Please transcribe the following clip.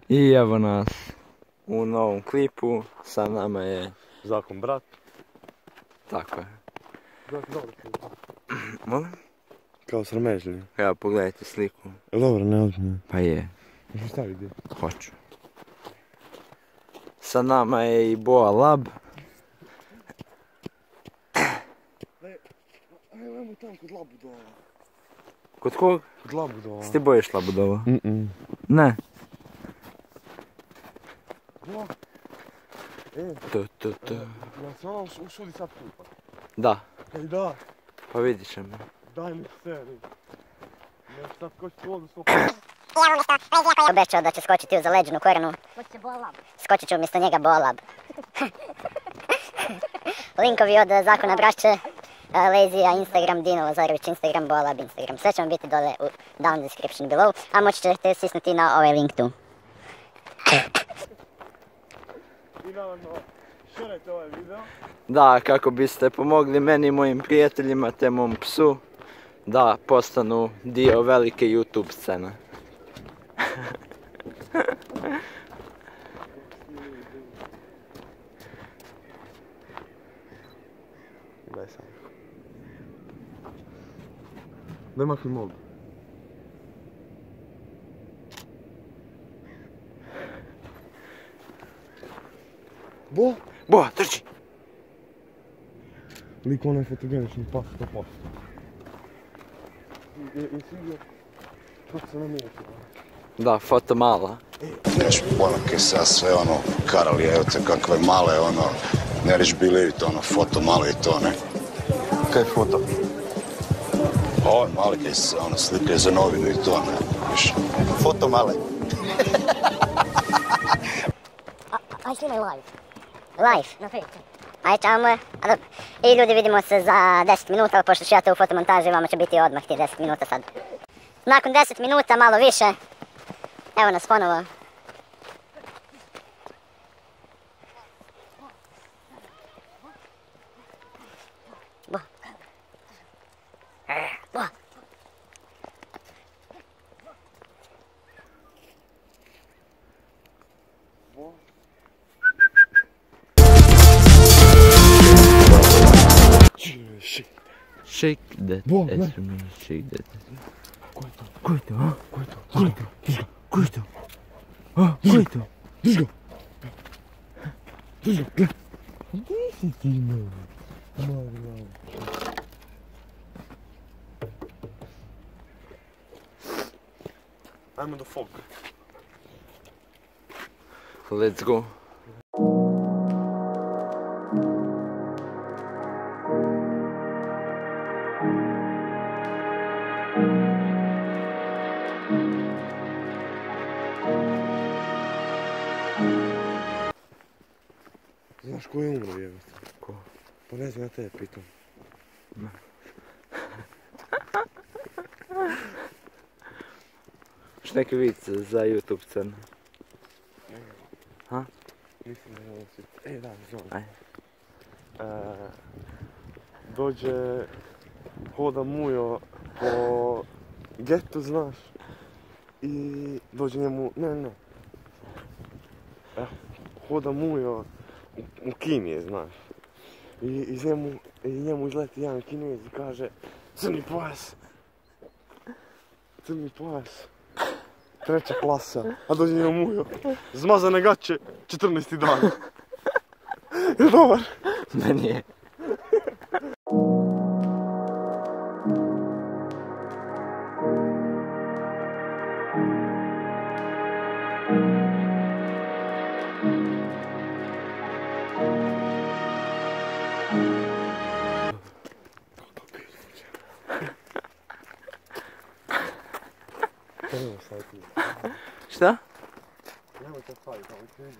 I evo nas u novom klipu, sa nama je... Zakon brat. Tako je. Dobro. Molim? Kao sramežljiv. Evo, pogledajte sliku. Dobro, ne ozbiljno. Pa je. Možeš staviti gdje? Hoću. Sa nama je i Boa Lab. Ajmo tamo kod Labudova. Kod kog? Kod Labudova. Si ti bojiš Labudova? Ne. Ja se ono usudi sad kupat. Da. Ej da, Pa vidit ćemo. daj mi seriju. Ne sad skočiti u vodu s Obećao da će skočiti u zaleđenu koranu. Skočit ću umjesto njega Boa Lab. Linkovi od Zakona braće, Lezija, Instagram, Dino Lazarević, Instagram, Boa Lab, Instagram. Sve će vam biti dole u down description below, a moći ćete stisnuti na ovaj link tu. I naravno, šerajte ovaj video. Da, kako biste pomogli meni i mojim prijateljima te mom psu da postanu dio velike YouTube scene. Daj sam. Daj makni mogu. Bo? Bo, trči! Lik onaj fotogenični pas 100%. Jesi vidio kako se namijeti? Da, foto mala. Neš ponake sa sve ono karali, evo te kakve male ono, ne reš bili to ono, foto male i to ne. Kaj je foto? Ovo je mali kaj se ono slike za novinu i to ne, viš. Foto male. Aj snimaj live. Live? Na Facebooku. Aj čamo. I ljudi, vidimo se za 10 minuta, ali pošto ću ja to u fotomontaži, vama će biti odmah ti 10 minuta sad. Nakon 10 minuta, malo više, evo nas ponovo. Bo. Bo. Shake that Bo, ass for me, shake that ass. Ko je to? Ko je to, a? Ko je to? Ko je to? Ko je to? A, ko je to? Drži ga! Drži ga, gle! Gdje si ti mali? Mali. Ajmo do foka. Let's go. Znaš ko je umro, jebate? Ko? Pa ne znam, ja tebe pitam. Još neki vic za YouTube scenu. Ha? Mislim da je ovo svi... Da, znam. Aj. Dođe, hoda mujo po getu, znaš. I dođe njemu, ne. Hoda mujo u Kini, znaš. I njemu izleti jedan Kinez i kaže crni pojas. Crni pojas. 3. klasa. A dođe njemu mujo. Zmazane gaće, 14. dan. Je dobar? Meni je. Nemoj staviti. Šta? Nemoj te staviti, ali